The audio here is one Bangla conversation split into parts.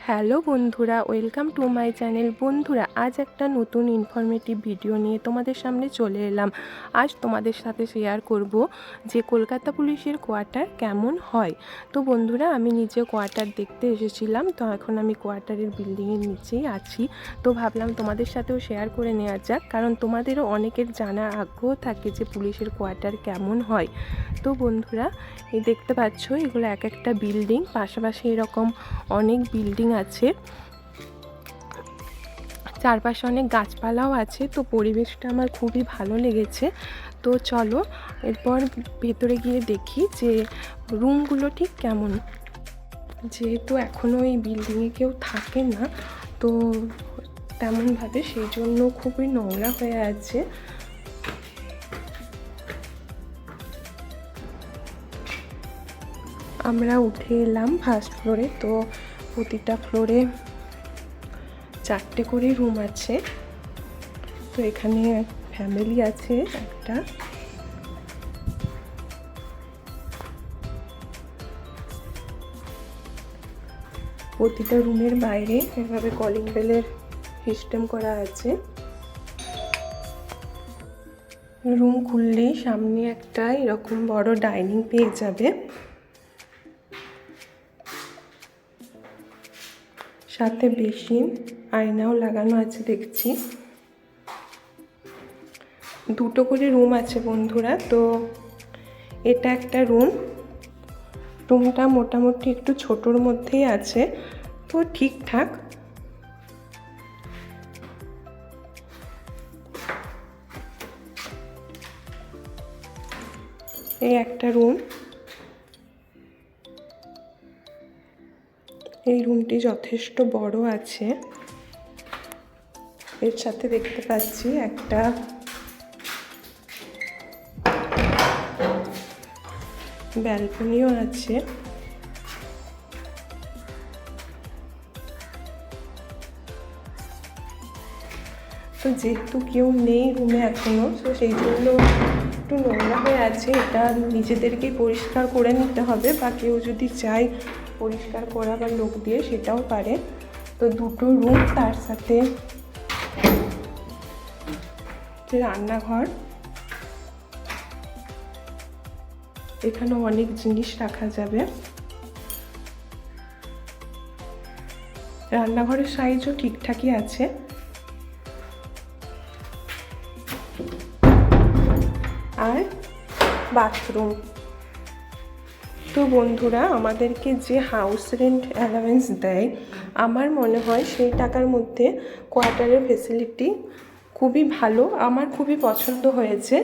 হ্যালো বন্ধুরা, ওয়েলকাম টু মাই চ্যানেল। বন্ধুরা, আজ একটা নতুন ইনফরমেটিভ ভিডিও নিয়ে তোমাদের সামনে চলে এলাম। আজ তোমাদের সাথে শেয়ার করব যে কলকাতা পুলিশের কোয়ার্টার কেমন হয়। তো বন্ধুরা, আমি নিজে কোয়ার্টার দেখতে এসেছিলাম। তো এখন আমি কোয়ার্টারের বিল্ডিংয়ের নিচেই আছি। তো ভাবলাম তোমাদের সাথেও শেয়ার করে নেওয়া যাক, কারণ তোমাদেরও অনেকের জানার আগ্রহ থাকে যে পুলিশের কোয়ার্টার কেমন হয়। তো বন্ধুরা, এই দেখতে পাচ্ছ এগুলো এক একটা বিল্ডিং, পাশাপাশি এরকম অনেক বিল্ডিং আছে, চারপাশে অনেক গাছপালাও আছে। তো পরিবেশটা আমার খুবই ভালো লেগেছে। তো চলো এরপর ভেতরে গিয়ে দেখি যে রুমগুলো ঠিক কেমন। যেহেতু এখনও এই বিল্ডিংয়ে কেউ থাকে না, তো তেমনভাবে সেই জন্য খুবই নোংরা হয়ে আছে। আমরা উঠে এলাম ফার্স্ট ফ্লোরে। তো প্রতিটা ফ্লোরে 4টে করে রুম আছে। তো এখানে ফ্যামিলি আছে একটা। প্রতিটা রুমের বাইরে এভাবে কলিং বেলের সিস্টেম করা আছে। রুম খুললেই সামনে একটা এরকম বড় ডাইনিং পেয়ে যাবে, সাথে বেসিন, আয়নাও লাগানো আছে দেখছি। 2টো করে রুম আছে বন্ধুরা। তো এটা একটা রুমটা মোটামুটি একটু ছোটোর মধ্যেই আছে, তো ঠিকঠাক। এই একটা রুম, এই রুমটি যথেষ্ট বড় আছে। এর সাথে দেখতে পাচ্ছি একটা ব্যালকনিও আছে। তো যেহেতু কেউ নেই রুমে এখনো, তো সেই জন্য একটু নোংরা হয়ে আছে। এটা নিজেদেরকেই পরিষ্কার করে নিতে হবে, বা কেউ যদি চায় পরিষ্কার করা বা লোক দিয়ে সেটাও পারে। তো 2টো রুম, তার সাথে রান্নাঘর। এখানে অনেক জিনিস রাখা যাবে। রান্নাঘরের সাইজও ঠিকঠাকই আছে। আর বাথরুম। তো বন্ধুরা, আমাদেরকে যে হাউস রেন্ট অ্যালাওয়েন্স দেয়, আমার মনে হয় সেই টাকার মধ্যে কোয়ার্টারের ফেসিলিটি খুবই ভালো। আমার খুবই পছন্দ হয়েছে,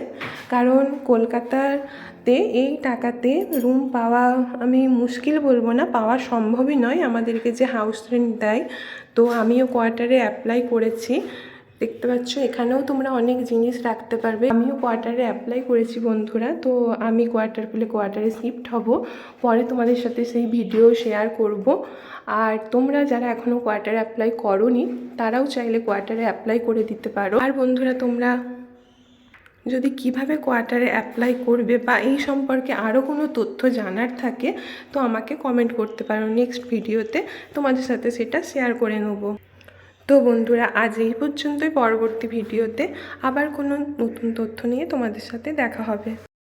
কারণ কলকাতাতে এই টাকাতে রুম পাওয়া আমি মুশকিল বলবো না, পাওয়া সম্ভবই নয় আমাদেরকে যে হাউস রেন্ট দেয়। তো আমিও কোয়ার্টারে অ্যাপ্লাই করেছি। দেখতে পাচ্ছ এখানেও তোমরা অনেক জিনিস রাখতে পারবে। আমিও কোয়ার্টারে অ্যাপ্লাই করেছি বন্ধুরা। তো আমি কোয়ার্টার পেলে কোয়ার্টারে শিফট হব, পরে তোমাদের সাথে সেই ভিডিও শেয়ার করব। আর তোমরা যারা এখনও কোয়ার্টারে অ্যাপ্লাই করোনি, তারাও চাইলে কোয়ার্টারে অ্যাপ্লাই করে দিতে পারো। আর বন্ধুরা, তোমরা যদি কিভাবে কোয়ার্টারে অ্যাপ্লাই করবে বা এই সম্পর্কে আরও কোনো তথ্য জানার থাকে, তো আমাকে কমেন্ট করতে পারো। নেক্সট ভিডিওতে তোমাদের সাথে সেটা শেয়ার করে নেব। তো বন্ধুরা, আজ এই পর্যন্তই। পরবর্তী ভিডিওতে আবার কোনো নতুন তথ্য নিয়ে তোমাদের সাথে দেখা হবে।